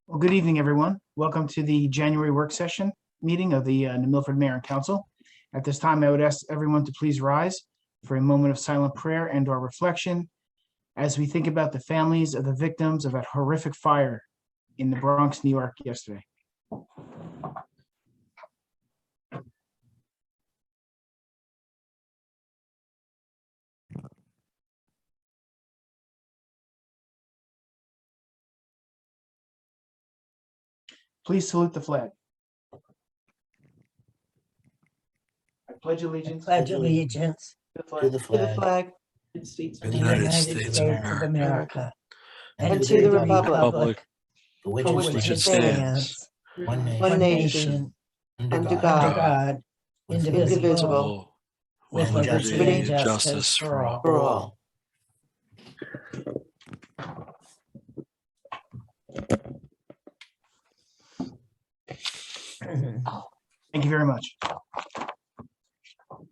Well, good evening, everyone. Welcome to the January work session meeting of the New Milford Mayor and Council. At this time, I would ask everyone to please rise for a moment of silent prayer and/or reflection as we think about the families of the victims of that horrific fire in the Bronx, New York yesterday. Please salute the flag. I pledge allegiance Pledge allegiance to the to flag the to the flag flag of the of the United States of America and to to the the republic republic for for which which it it stands, stands, one one nation, nation, under under God, God, indivisible, with and liberty and justice for all. for all. Thank you very much.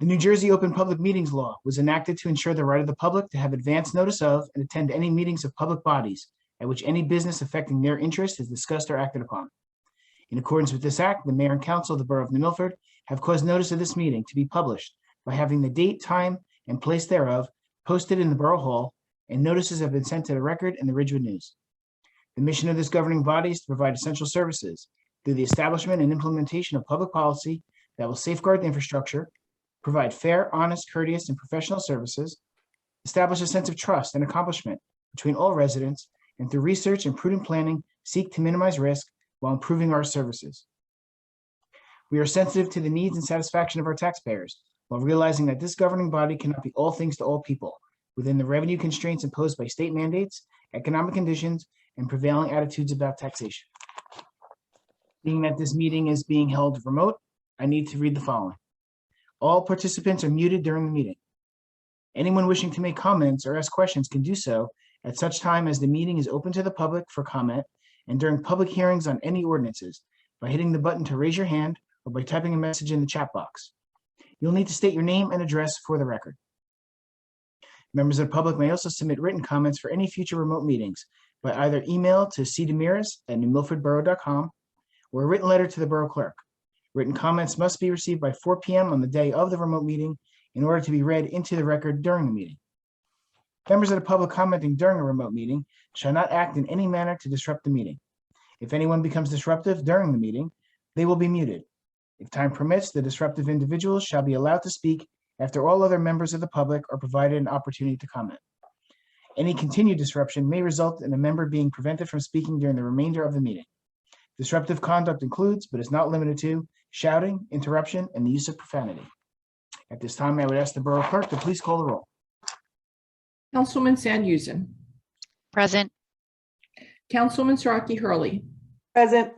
The New Jersey Open Public Meetings Law was enacted to ensure the right of the public to have advance notice of and attend any meetings of public bodies at which any business affecting their interest is discussed or acted upon. In accordance with this act, the mayor and council of the borough of New Milford have caused notice of this meeting to be published by having the date, time, and place thereof posted in the Borough Hall, and notices have been sent to the record in the Ridgewood News. The mission of this governing body is to provide essential services through the establishment and implementation of public policy that will safeguard the infrastructure, provide fair, honest, courteous, and professional services, establish a sense of trust and accomplishment between all residents, and through research and prudent planning, seek to minimize risk while improving our services. We are sensitive to the needs and satisfaction of our taxpayers, while realizing that this governing body cannot be all things to all people within the revenue constraints imposed by state mandates, economic conditions, and prevailing attitudes about taxation. Being that this meeting is being held remote, I need to read the following. All participants are muted during the meeting. Anyone wishing to make comments or ask questions can do so at such time as the meeting is open to the public for comment and during public hearings on any ordinances by hitting the button to raise your hand or by typing a message in the chat box. You'll need to state your name and address for the record. Members of the public may also submit written comments for any future remote meetings by either email to cdemiras@newmilfordborough.com or a written letter to the borough clerk. Written comments must be received by 4 p.m. on the day of the remote meeting in order to be read into the record during the meeting. Members of the public commenting during a remote meeting shall not act in any manner to disrupt the meeting. If anyone becomes disruptive during the meeting, they will be muted. If time permits, the disruptive individuals shall be allowed to speak after all other members of the public are provided an opportunity to comment. Any continued disruption may result in a member being prevented from speaking during the remainder of the meeting. Disruptive conduct includes, but is not limited to, shouting, interruption, and the use of profanity. At this time, I would ask the borough clerk to please call the roll. Councilwoman Sandhusen. Present. Councilwoman Siraki Hurley. Present.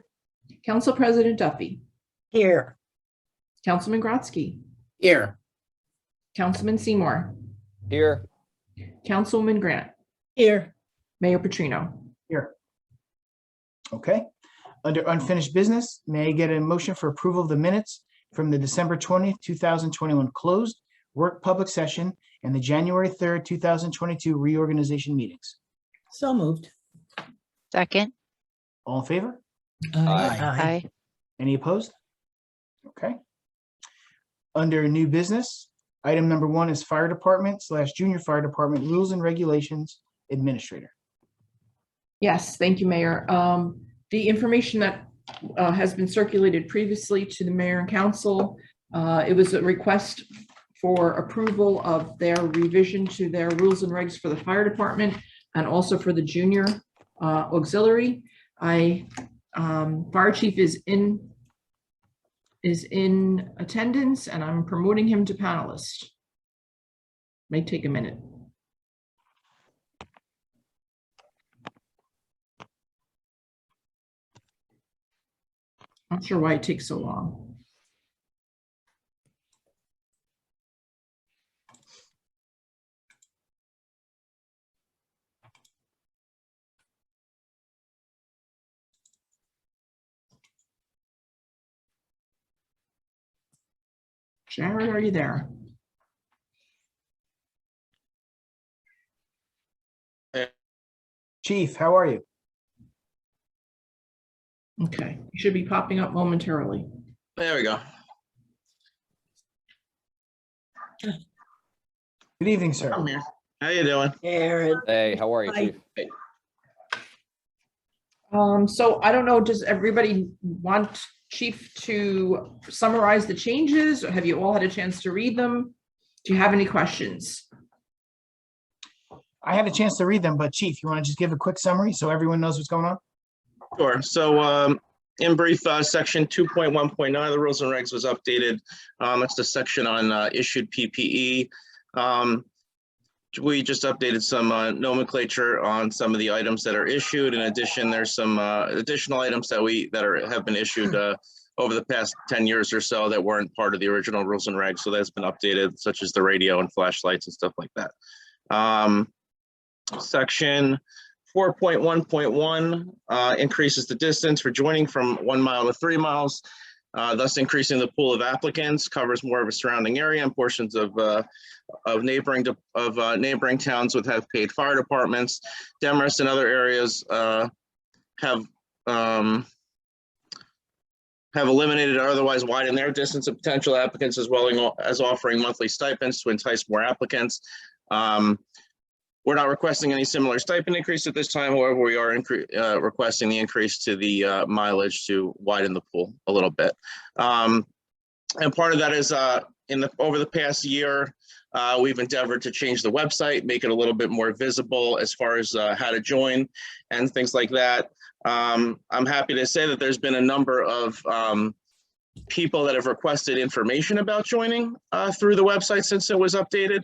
Council President Duffy. Here. Councilman Grotzky. Here. Councilman Seymour. Here. Councilwoman Grant. Here. Mayor Petrino. Here. Okay. Under unfinished business, may I get a motion for approval of the minutes from the December 20th, 2021 closed work public session and the January 3rd, 2022 reorganization meetings? So moved. Second. All in favor? Aye. Any opposed? Okay. Under new business, item number 1 is fire department / junior fire department rules and regulations administrator. Yes, thank you, Mayor. The information that has been circulated previously to the mayor and council, it was a request for approval of their revision to their rules and regs for the fire department and also for the junior auxiliary. Fire chief is in attendance and I'm promoting him to panelist. May take a minute. Not sure why it takes so long. Jared, are you there? Chief, how are you? Okay, you should be popping up momentarily. There we go. Good evening, sir. I'm here. How you doing? Aaron. Hey, how are you, Hi. Chief? So I don't know, does everybody want Chief to summarize the changes? Or have you all had a chance to read them? Do you have any questions? I had a chance to read them, but Chief, you want to just give a quick summary so everyone knows what's going on? Sure. So in brief, section 2.1.9 of the rules and regs was updated. It's the section on issued PPE. We just updated some nomenclature on some of the items that are issued. In addition, there's some additional items that have been issued over the past 10 years or so that weren't part of the original rules and regs. So that's been updated, such as the radio and flashlights and stuff like that. Section 4.1.1 increases the distance for joining from 1 mile to 3 miles, thus increasing the pool of applicants, covers more of a surrounding area and portions of neighboring towns would have paid fire departments. Demorest and other areas have eliminated or otherwise widened their distance of potential applicants, as well as offering monthly stipends to entice more applicants. We're not requesting any similar stipend increase at this time. However, we are requesting the increase to the mileage to widen the pool a little bit. And part of that is over the past year, we've endeavored to change the website, make it a little bit more visible as far as how to join and things like that. I'm happy to say that there's been a number of people that have requested information about joining through the website since it was updated.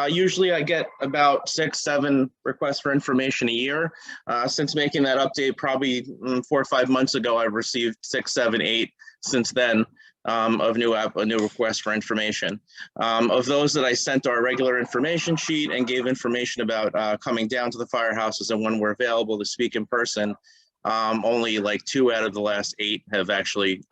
Usually I get about 6-7 requests for information a year. Since making that update probably 4 or 5 months ago, I've received 6, 7, 8 since then of new requests for information. Of those that I sent our regular information sheet and gave information about coming down to the firehouses and when we're available to speak in person, only like 2 out of the last 8 have actually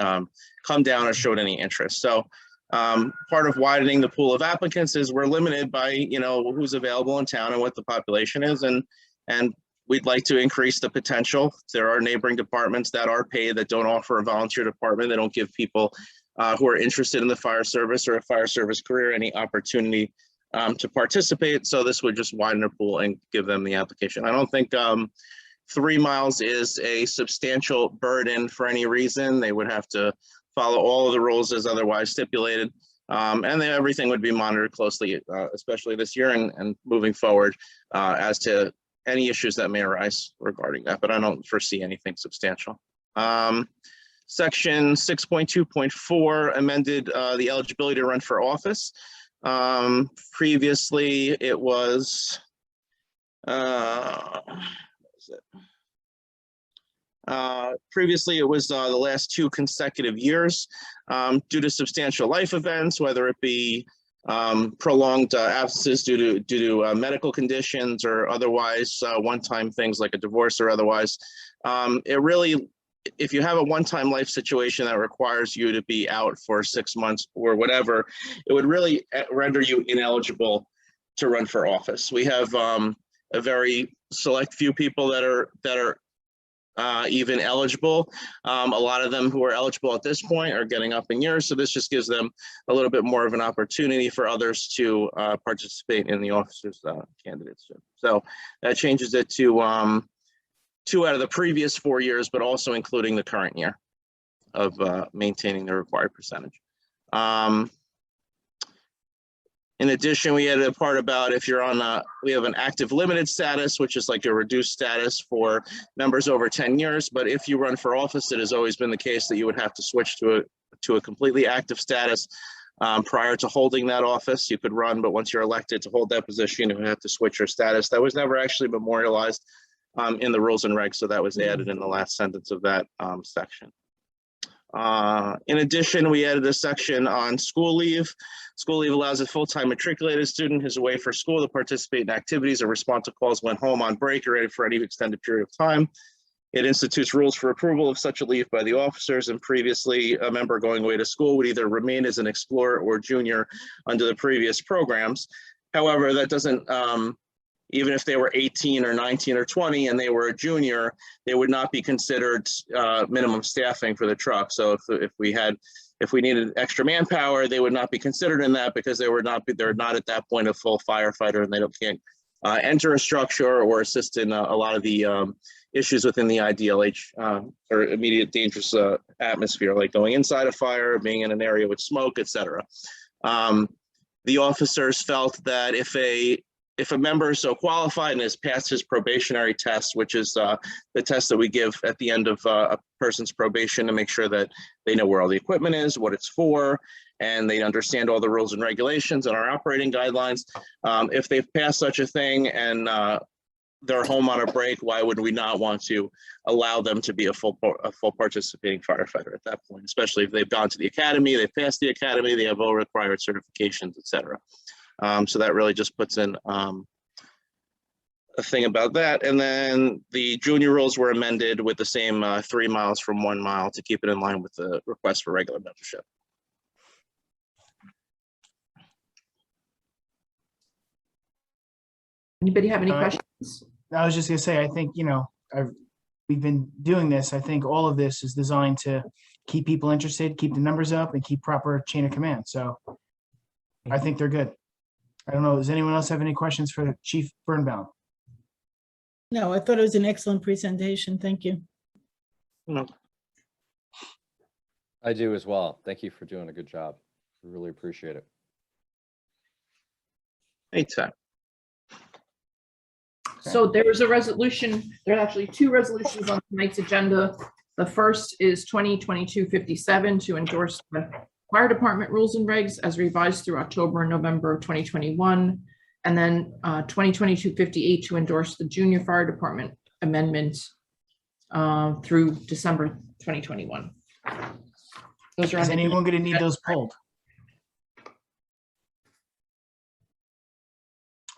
come down or showed any interest. So part of widening the pool of applicants is we're limited by, who's available in town and what the population is. And we'd like to increase the potential. There are neighboring departments that are paid that don't offer a volunteer department. They don't give people who are interested in the fire service or a fire service career any opportunity to participate. So this would just widen their pool and give them the application. I don't think 3 miles is a substantial burden for any reason. They would have to follow all of the rules as otherwise stipulated. And then everything would be monitored closely, especially this year and moving forward as to any issues that may arise regarding that, but I don't foresee anything substantial. Section 6.2.4 amended the eligibility to run for office. Previously it was, previously it was the last 2 consecutive years due to substantial life events, whether it be prolonged absences due to medical conditions or otherwise one-time things like a divorce or otherwise. It really, if you have a one-time life situation that requires you to be out for 6 months or whatever, it would really render you ineligible to run for office. We have a very select few people that are even eligible. A lot of them who are eligible at this point are getting up in years, so this just gives them a little bit more of an opportunity for others to participate in the officers candidates. So that changes it to 2 out of the previous 4 years, but also including the current year of maintaining the required percentage. In addition, we added a part about if you're on we have an active limited status, which is like a reduced status for members over 10 years. But if you run for office, it has always been the case that you would have to switch to a completely active status prior to holding that office. You could run, but once you're elected to hold that position, you would have to switch your status. That was never actually memorialized in the rules and regs, so that was added in the last sentence of that section. In addition, we added a section on school leave. School leave allows a full-time matriculated student who's away for school to participate in activities or respond to calls when home on break or ready for any extended period of time. It institutes rules for approval of such a leave by the officers, and previously a member going away to school would either remain as an explorer or junior under the previous programs. However, that doesn't even if they were 18 or 19 or 20 and they were a junior, they would not be considered minimum staffing for the truck. So if we needed extra manpower, they would not be considered in that because they're not at that point a full firefighter, and they can't enter a structure or assist in a lot of the issues within the IDLH or immediate dangerous atmosphere, like going inside a fire, being in an area with smoke, etc. The officers felt that if a member is so qualified and has passed his probationary test, which is the test that we give at the end of a person's probation to make sure that they know where all the equipment is, what it's for, and they understand all the rules and regulations and our operating guidelines. If they've passed such a thing and they're home on a break, why would we not want to allow them to be a full participating firefighter at that point, especially if they've gone to the academy, they've passed the academy, they have all required certifications, etc. So that really just puts in a thing about that. And then the junior rules were amended with the same 3 miles from 1 mile to keep it in line with the request for regular membership. Anybody have any questions? I was just gonna say, I think, we've been doing this. I think all of this is designed to keep people interested, keep the numbers up, and keep proper chain of command. So I think they're good. I don't know, does anyone else have any questions for Chief Birnbaum? No, I thought it was an excellent presentation. Thank you. No. I do as well. Thank you for doing a good job. We really appreciate it. Anytime. So there's a resolution, there are actually 2 resolutions on tonight's agenda. The first is 2022-57 to endorse the fire department rules and regs as revised through October and November of 2021. And then 2022-58 to endorse the junior fire department amendments through December 2021. Those are Is on anyone gonna need those pulled?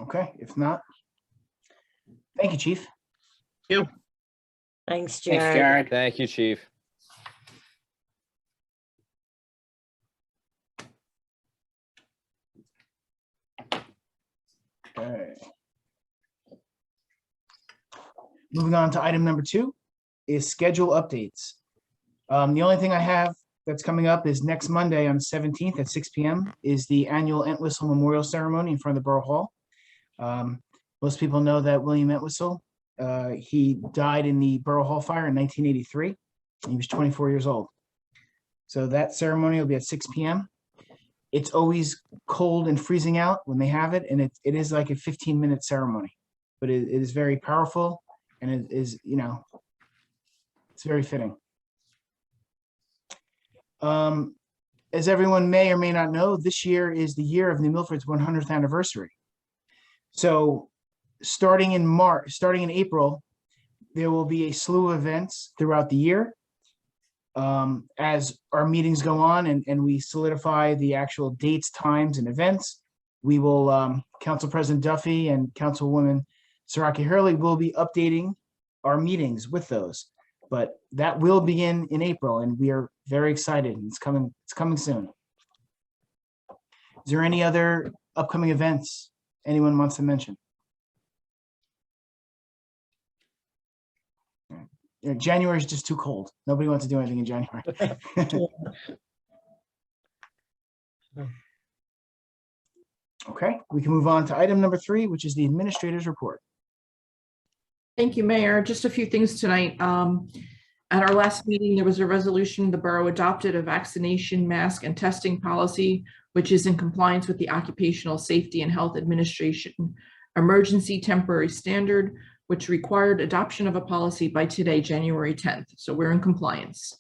Okay, if not, thank you, Chief. Thanks, Jared. Thank you, Chief. Okay. Moving on to item number 2 is schedule updates. The only thing I have that's coming up is next Monday on the 17th at 6 p.m. is the annual Entwistle Memorial Ceremony in front of the Borough Hall. Most people know that William Entwistle, he died in the Borough Hall fire in 1983. He was 24 years old. So that ceremony will be at 6 p.m. It's always cold and freezing out when they have it, and it is like a 15-minute ceremony, but it is very powerful, and it is, it's very fitting. As everyone may or may not know, this year is the year of New Milford's 100th anniversary. So starting in April, there will be a slew of events throughout the year. As our meetings go on and we solidify the actual dates, times, and events, we will, Council President Duffy and Councilwoman Saraki Hurley will be updating our meetings with those. But that will begin in April, and we are very excited. It's coming soon. Is there any other upcoming events anyone wants to mention? January is just too cold. Nobody wants to do anything in January. Okay, we can move on to item number 3, which is the administrator's report. Thank you, Mayor. Just a few things tonight. At our last meeting, there was a resolution. The borough adopted a vaccination, mask, and testing policy, which is in compliance with the Occupational Safety and Health Administration Emergency Temporary Standard, which required adoption of a policy by today, January 10th. So we're in compliance.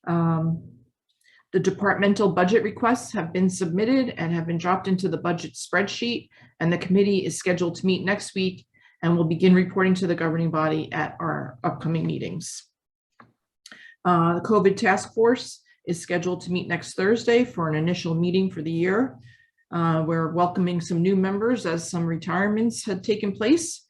The departmental budget requests have been submitted and have been dropped into the budget spreadsheet, and the committee is scheduled to meet next week and will begin reporting to the governing body at our upcoming meetings. The COVID task force is scheduled to meet next Thursday for an initial meeting for the year. We're welcoming some new members as some retirements had taken place.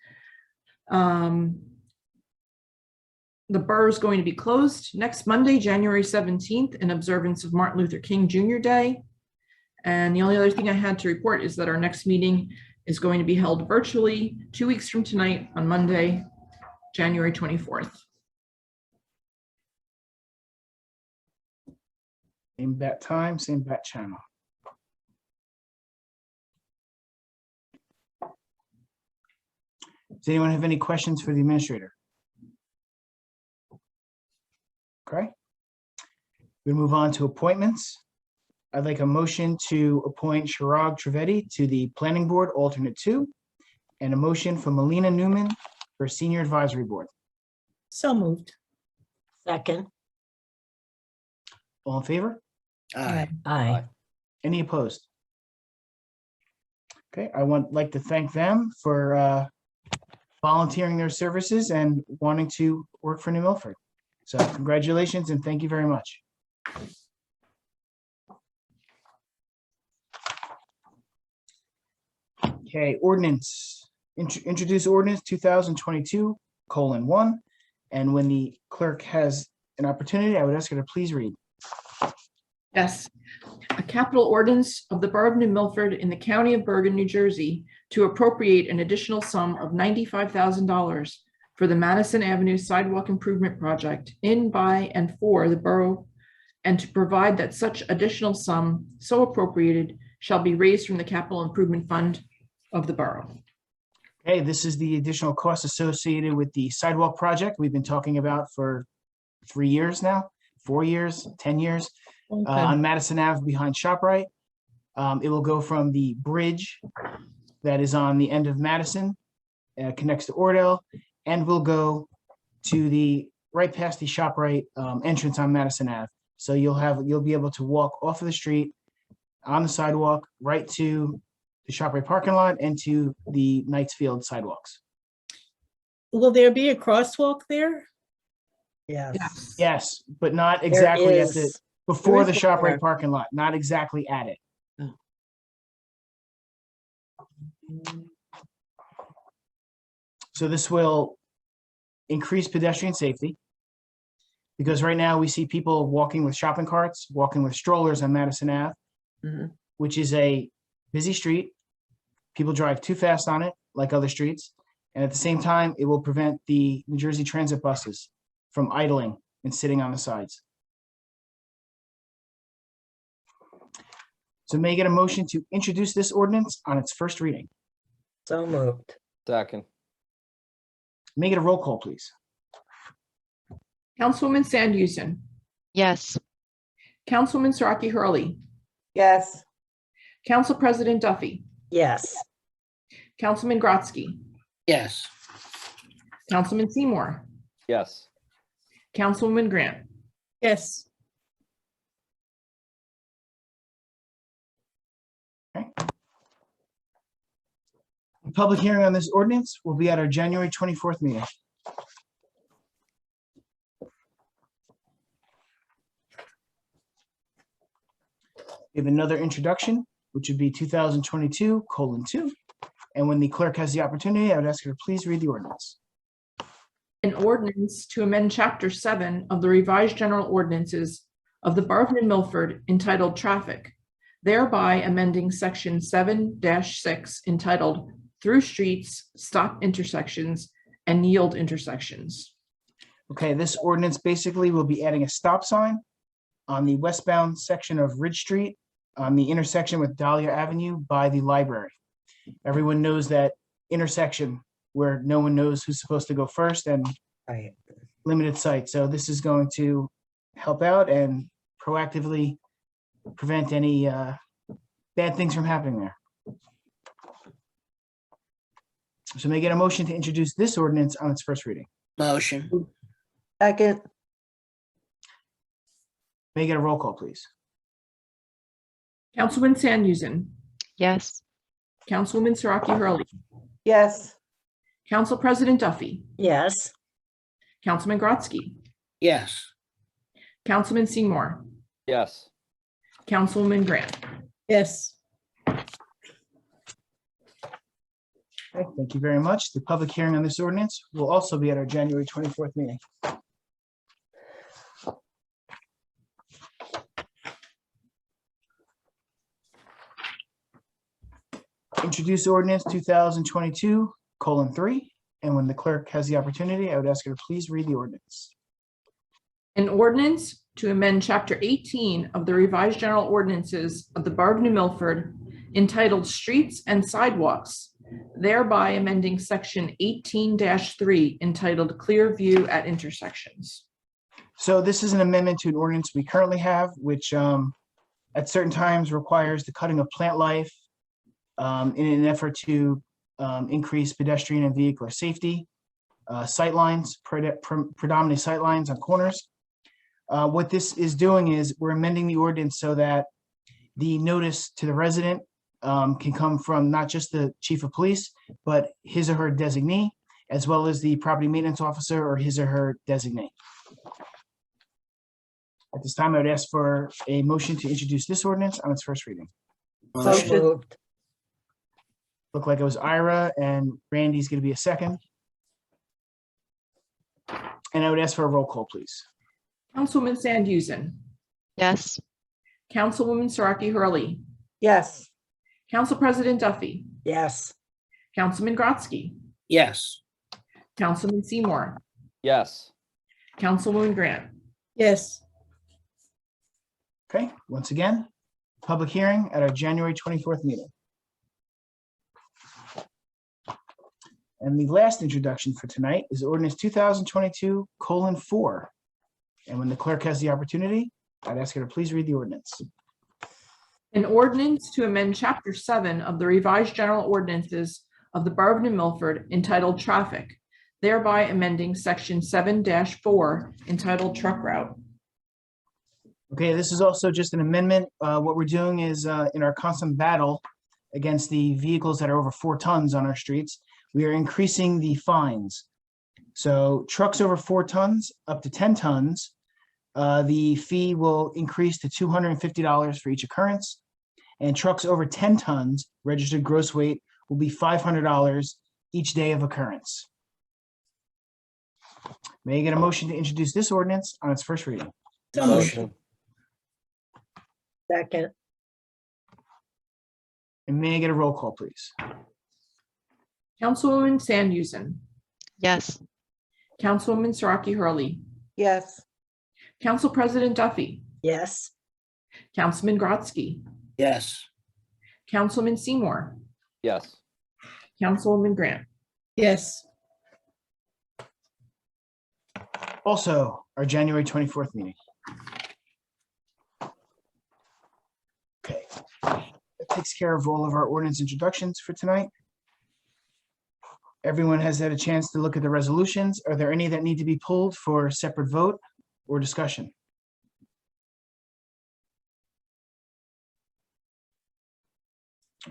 The borough is going to be closed next Monday, January 17th, in observance of Martin Luther King Jr. Day. And the only other thing I had to report is that our next meeting is going to be held virtually 2 weeks from tonight on Monday, January 24th. Same bat time, same bat channel. Does anyone have any questions for the administrator? Okay. We move on to appointments. I'd like a motion to appoint Chirag Trivedi to the Planning Board Alternate 2, and a motion for Melina Newman for Senior Advisory Board. So moved. Second. All in favor? Aye. Aye. Any opposed? Okay, I like to thank them for volunteering their services and wanting to work for New Milford. So congratulations and thank you very much. Okay, ordinance, introduce ordinance 2022:1. And when the clerk has an opportunity, I would ask her to please read. Yes, a capital ordinance of the Borough of New Milford in the County of Bergen, New Jersey, to appropriate an additional sum of $95,000 for the Madison Avenue Sidewalk Improvement Project in, by, and for the borough, and to provide that such additional sum so appropriated shall be raised from the Capital Improvement Fund of the borough. Okay, this is the additional cost associated with the sidewalk project we've been talking about for 3 years now, 4 years, 10 years. On Madison Ave behind ShopRite. It will go from the bridge that is on the end of Madison, connects to Ordell, and will go to the right past the ShopRite entrance on Madison Ave. So you'll be able to walk off of the street on the sidewalk right to the ShopRite parking lot and to the Knightsfield sidewalks. Will there be a crosswalk there? Yes. Yes, but not exactly at the before the There is ShopRite one. parking lot, not exactly at it. So this will increase pedestrian safety. Because right now we see people walking with shopping carts, walking with strollers on Madison Ave, which is a busy street. People drive too fast on it, like other streets. And at the same time, it will prevent the New Jersey Transit buses from idling and sitting on the sides. So may I get a motion to introduce this ordinance on its first reading? So moved. Second. May I get a roll call, please? Councilwoman Sandhusen, yes, Councilwoman Siraki Hurley, Yes. Council President Duffy, Yes. Councilman Grotzky, Yes. Councilman Seymour, Yes. Councilwoman Grant. Yes. The public hearing on this ordinance will be at our January 24th meeting. We have another introduction, which would be 2022:2. And when the clerk has the opportunity, I would ask her to please read the ordinance. An ordinance to amend Chapter 7 of the revised general ordinances of the Borough of New Milford entitled Traffic, thereby amending Section 7-6 entitled Through Streets, Stop Intersections, and Yield Intersections. Okay, this ordinance basically will be adding a stop sign on the westbound section of Ridge Street on the intersection with Dahlia Avenue by the library. Everyone knows that intersection where no one knows who's supposed to go first and Right. limited sight. So this is going to help out and proactively prevent any bad things from happening there. So may I get a motion to introduce this ordinance on its first reading? Motion. Second. May I get a roll call, please? Councilman Sandhusen, yes, Councilwoman Siraki Hurley, Yes. Council President Duffy, Yes. Councilman Grotzky, Yes. Councilman Seymour, Yes. Councilwoman Grant. Yes. Okay, thank you very much. The public hearing on this ordinance will also be at our January 24th meeting. introduce ordinance 2022:3. And when the clerk has the opportunity, I would ask her to please read the ordinance. An ordinance to amend Chapter 18 of the revised general ordinances of the Borough of New Milford entitled Streets and Sidewalks, thereby amending Section 18-3 entitled Clear View at Intersections. So this is an amendment to an ordinance we currently have, which at certain times requires the cutting of plant life in an effort to increase pedestrian and vehicular safety, sightlines, predominantly sightlines on corners. What this is doing is we're amending the ordinance so that the notice to the resident can come from not just the chief of police, but his or her designee, as well as the property maintenance officer or his or her designee. At this time, I would ask for a motion to introduce this ordinance on its first reading. So moved. Looked like it was Ira, and Randy's going to be a second. And I would ask for a roll call, please. Councilwoman Sandhusen, yes, Councilwoman Saraki Hurley, Yes. Council President Duffy, Yes. Councilman Grotzky, Yes. Councilman Seymour, Yes. Councilwoman Grant. Yes. Okay, once again, public hearing at our January 24th meeting. And the last introduction for tonight is ordinance 2022:4. And when the clerk has the opportunity, I'd ask her to please read the ordinance. An ordinance to amend Chapter 7 of the revised general ordinances of the Borough of New Milford entitled Traffic, thereby amending Section 7-4 entitled Truck Route. Okay, this is also just an amendment. What we're doing is in our constant battle against the vehicles that are over 4 tons on our streets, we are increasing the fines. So trucks over 4 tons, up to 10 tons, the fee will increase to $250 for each occurrence. And trucks over 10 tons, registered gross weight, will be $500 each day of occurrence. May I get a motion to introduce this ordinance on its first reading? So moved. Motion. Second. And may I get a roll call, please? Councilwoman Sandhusen, yes, Councilwoman Saraki Hurley, Yes. Council President Duffy, Yes. Councilman Grotzky, Yes. Councilman Seymour, Yes. Councilwoman Grant. Yes. Also, our January 24th meeting. Okay, that takes care of all of our ordinance introductions for tonight. Everyone has had a chance to look at the resolutions. Are there any that need to be pulled for separate vote or discussion?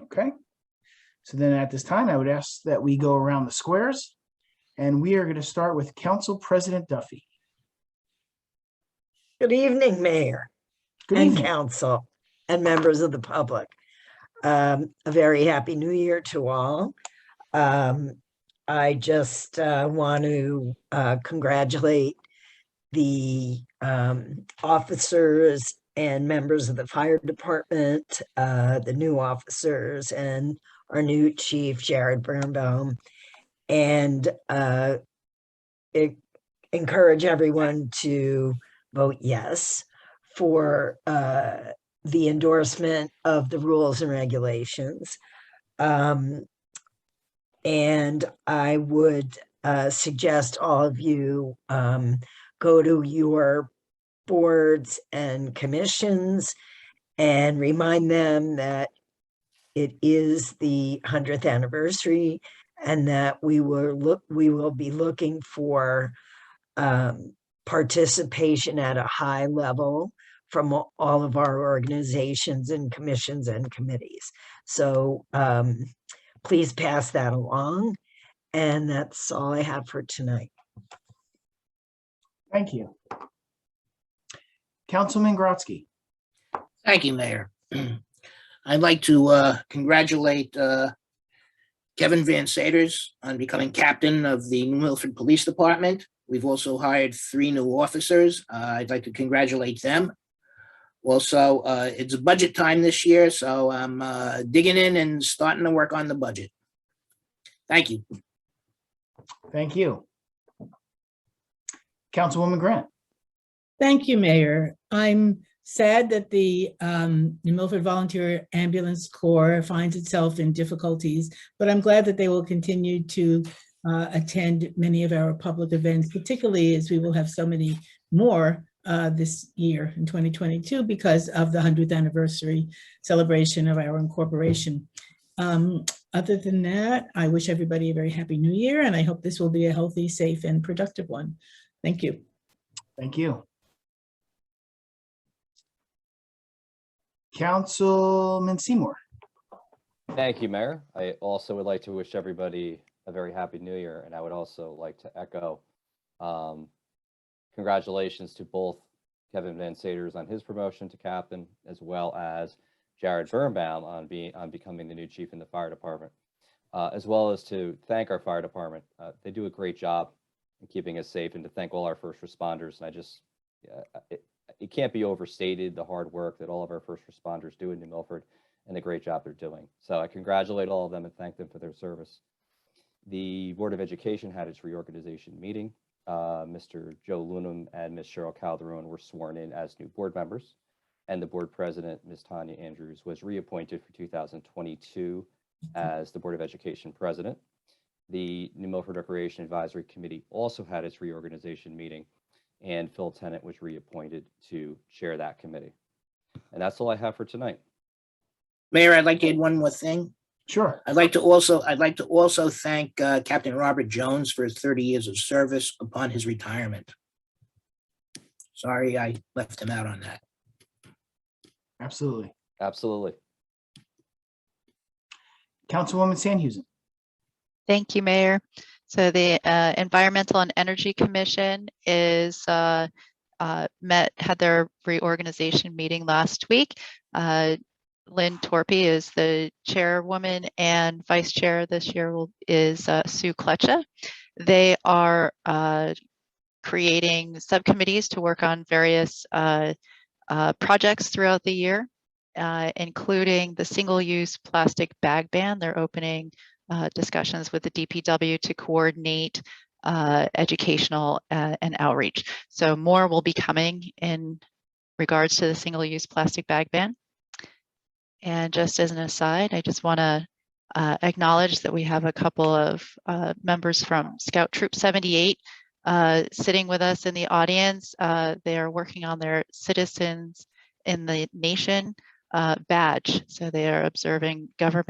Okay, so then at this time, I would ask that we go around the squares, and we are going to start with Council President Duffy. Good evening, Mayor Good and evening. council and members of the public. A very happy new year to all. I just want to congratulate the officers and members of the fire department, the new officers and our new chief, Jared Birnbaum, and encourage everyone to vote yes for the endorsement of the rules and regulations. And I would suggest all of you go to your boards and commissions and remind them that it is the 100th anniversary and that we will be looking for participation at a high level from all of our organizations and commissions and committees. So please pass that along. And that's all I have for tonight. Thank you. Councilman Grotzky. Thank you, Mayor. I'd like to congratulate Kevin Van Saters on becoming captain of the New Milford Police Department. We've also hired 3 new officers. I'd like to congratulate them. Also, it's budget time this year, so I'm digging in and starting to work on the budget. Thank you. Thank you. Councilwoman Grant. Thank you, Mayor. I'm sad that the New Milford Volunteer Ambulance Corps finds itself in difficulties, but I'm glad that they will continue to attend many of our public events, particularly as we will have so many more this year in 2022 because of the 100th anniversary celebration of our incorporation. Other than that, I wish everybody a very happy new year, and I hope this will be a healthy, safe, and productive one. Thank you. Thank you. Councilman Seymour. Thank you, Mayor. I also would like to wish everybody a very happy new year, and I would also like to echo congratulations to both Kevin Van Saters on his promotion to captain, as well as Jared Birnbaum on becoming the new chief in the fire department, as well as to thank our fire department. They do a great job in keeping us safe, and to thank all our first responders. And I just, it can't be overstated the hard work that all of our first responders do in New Milford and the great job they're doing. So I congratulate all of them and thank them for their service. The Board of Education had its reorganization meeting. Mr. Joe Lunam and Ms. Cheryl Calderon were sworn in as new board members, and the board president, Ms. Tanya Andrews, was reappointed for 2022 as the Board of Education president. The New Milford Recreation Advisory Committee also had its reorganization meeting, and Phil Tennant was reappointed to chair that committee. And that's all I have for tonight. Mayor, I'd like to add one more thing. Sure. I'd like to also thank Captain Robert Jones for his 30 years of service upon his retirement. Sorry, I left him out on that. Absolutely. Absolutely. Councilwoman Sandhusen. Thank you, Mayor. So the Environmental and Energy Commission had their reorganization meeting last week. Lynn Torpy is the chairwoman, and vice chair this year is Sue Kletcha. They are creating subcommittees to work on various projects throughout the year, including the single-use plastic bag ban. They're opening discussions with the DPW to coordinate educational and outreach. So more will be coming in regards to the single-use plastic bag ban. And just as an aside, I just want to acknowledge that we have a couple of members from Scout Troop 78 sitting with us in the audience. They are working on their Citizens in the Nation badge. So they are observing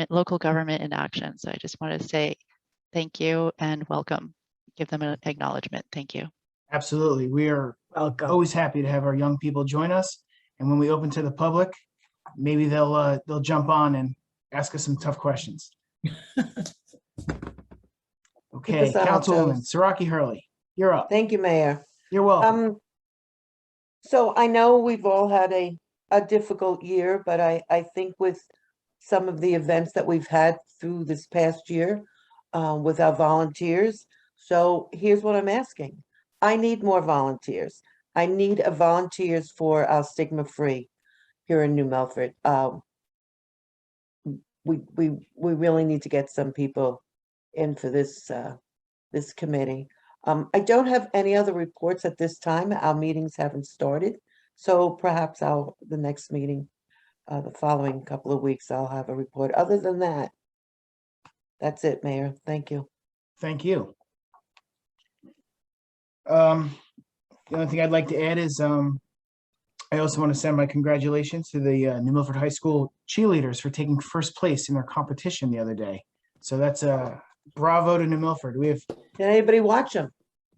local government in action. So I just want to say thank you and welcome. Give them an acknowledgement. Thank you. Absolutely. We are Welcome. always happy to have our young people join us. And when we open to the public, maybe they'll jump on and ask us some tough questions. Okay, us on our Councilwoman toes. Saraki Hurley, you're up. Thank you, Mayor. You're welcome. So I know we've all had a difficult year, but I think with some of the events that we've had through this past year with our volunteers. So here's what I'm asking. I need more volunteers. I need volunteers for our stigma-free here in New Milford. We really need to get some people in for this this committee. I don't have any other reports at this time. Our meetings haven't started, so perhaps the next meeting, the following couple of weeks, I'll have a report. Other than that, that's it, Mayor. Thank you. Thank you. The only thing I'd like to add is I also want to send my congratulations to the New Milford High School cheerleaders for taking first place in their competition the other day. So that's a bravo to New Milford. Did anybody watch them?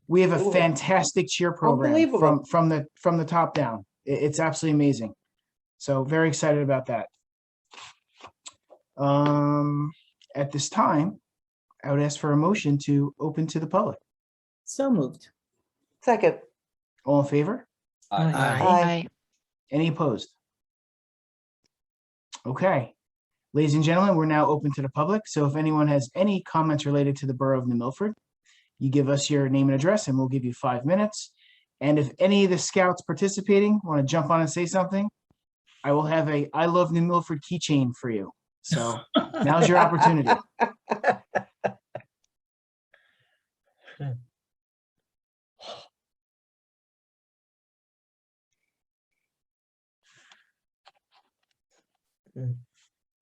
We have a Ooh. fantastic cheer program Unbelievable. from the top down. It's absolutely amazing. So very excited about that. At this time, I would ask for a motion to open to the public. So moved. Second. All in favor? Aye. Aye. Any opposed? Okay. Ladies and gentlemen, we're now open to the public. So if anyone has any comments related to the Borough of New Milford, you give us your name and address and we'll give you 5 minutes. And if any of the scouts participating want to jump on and say something, I will have a I Love New Milford keychain for you. So now's your opportunity.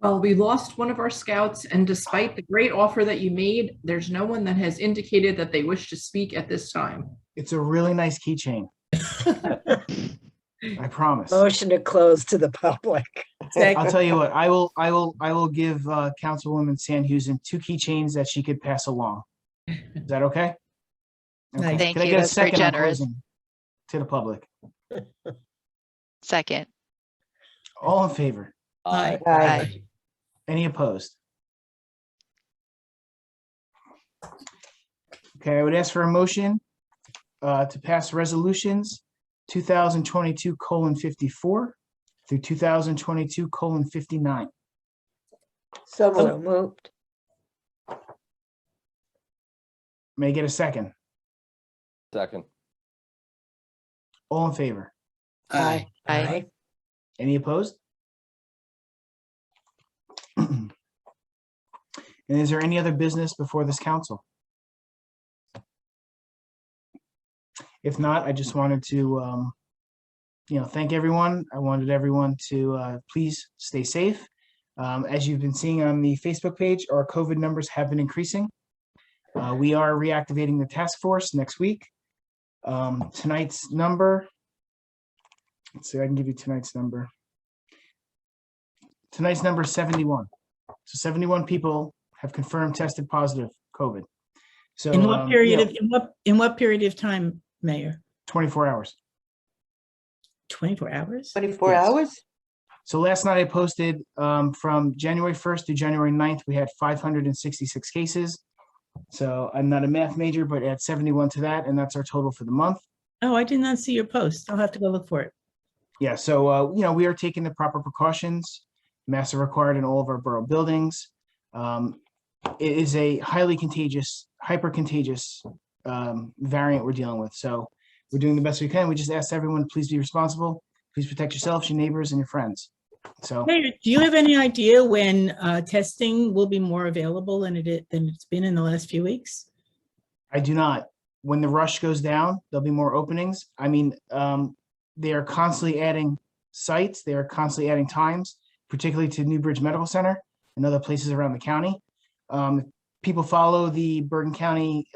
Well, we lost one of our scouts, and despite the great offer that you made, there's no one that has indicated that they wish to speak at this time. It's a really nice keychain. I promise. Motion to close to the public. I'll tell you what, I will give Councilwoman Sandhusen 2 keychains that she could pass along. Is that okay? Nice. Thank Can I you. get a That's very second on generous. closing to the public? Second. All in favor? Aye. Aye. Any opposed? Okay, I would ask for a motion to pass resolutions 2022:54 through 2022:59. So So moved. moved. May I get a second? Second. All in favor? Aye. Aye. Any opposed? And is there any other business before this council? If not, I just wanted to, thank everyone. I wanted everyone to please stay safe. As you've been seeing on the Facebook page, our COVID numbers have been increasing. We are reactivating the task force next week. Tonight's number, let's see, I can give you tonight's number. Tonight's number is 71. So 71 people have confirmed tested positive COVID. So In what period of, in what period of time, Mayor? 24 hours. 24 hours? 24 Yes. hours? So last night I posted from January 1st to January 9th, we had 566 cases. So I'm not a math major, but add 71 to that, and that's our total for the month. Oh, I did not see your post. I'll have to go look for it. Yeah, so we are taking the proper precautions. Masks are required in all of our borough buildings. It is a highly contagious, hyper contagious variant we're dealing with. So we're doing the best we can. We just ask everyone to please be responsible. Please protect yourselves, your neighbors, and your friends. So Mayor, do you have any idea when testing will be more available than it's been in the last few weeks? I do not. When the rush goes down, there'll be more openings. I mean, they are constantly adding sites. They are constantly adding times, particularly to Newbridge Medical Center and other places around the county. People follow the Bergen County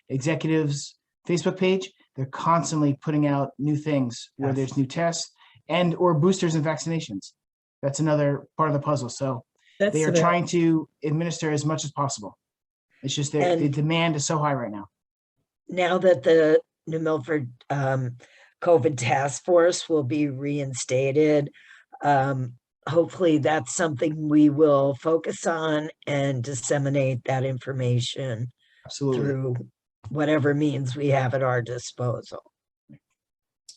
executives Facebook page. They're constantly putting out new things where Yes. there's new tests and or boosters and vaccinations. That's another part of the puzzle. So That's they are about- trying to administer as much as possible. It's just that the And- demand is so high right now. Now that the New Milford COVID task force will be reinstated, hopefully that's something we will focus on and disseminate that information Absolutely. through whatever means we have at our disposal.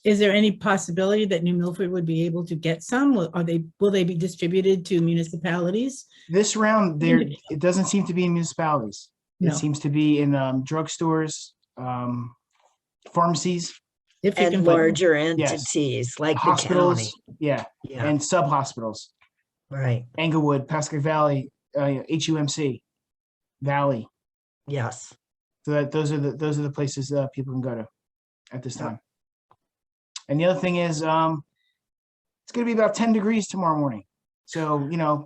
Is there any possibility that New Milford would be able to get some? Will they be distributed to municipalities? This round, it doesn't seem to be in municipalities. It No. seems to be in drugstores, pharmacies, If you can And find- larger entities like the county. hospitals, yeah, Yeah, and sub-hospitals. right. Englewood, Pasco Valley, HUMC, Valley. Yes. So those are the places people can go to at this time. And the other thing is, it's going to be about 10 degrees tomorrow morning. So,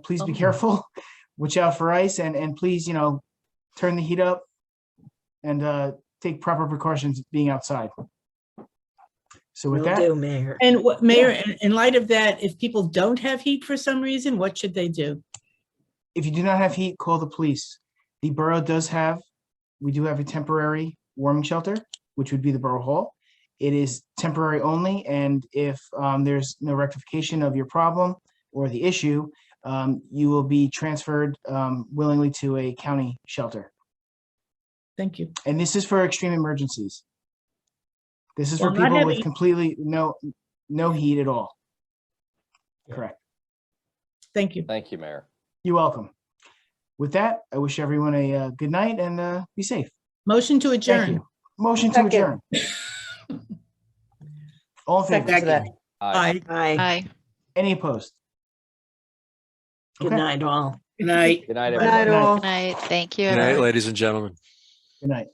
please be Oh. careful, watch out for ice, and please, turn the heat up and take proper precautions being outside. So with Will that, do, Mayor. And what, Mayor, in light of that, if people don't have heat for some reason, what should they do? if you do not have heat, call the police. The borough we do have a temporary warming shelter, which would be the Borough Hall. It is temporary only, and if there's no rectification of your problem or the issue, you will be transferred willingly to a county shelter. Thank you. And this is for extreme emergencies. This is for Well, not people with having- completely no heat at all. Correct. Thank you. Thank you, Mayor. You're welcome. With that, I wish everyone a good night and be safe. Motion to Thank adjourn. you. Motion to Second. adjourn. All in favor? Second to that. Aye. Aye. Aye. Aye. Any opposed? Good Okay. night, all. Good night. Good night, Good everybody. night, all. Good night. Thank you. Good night, everyone. ladies and gentlemen. Good night.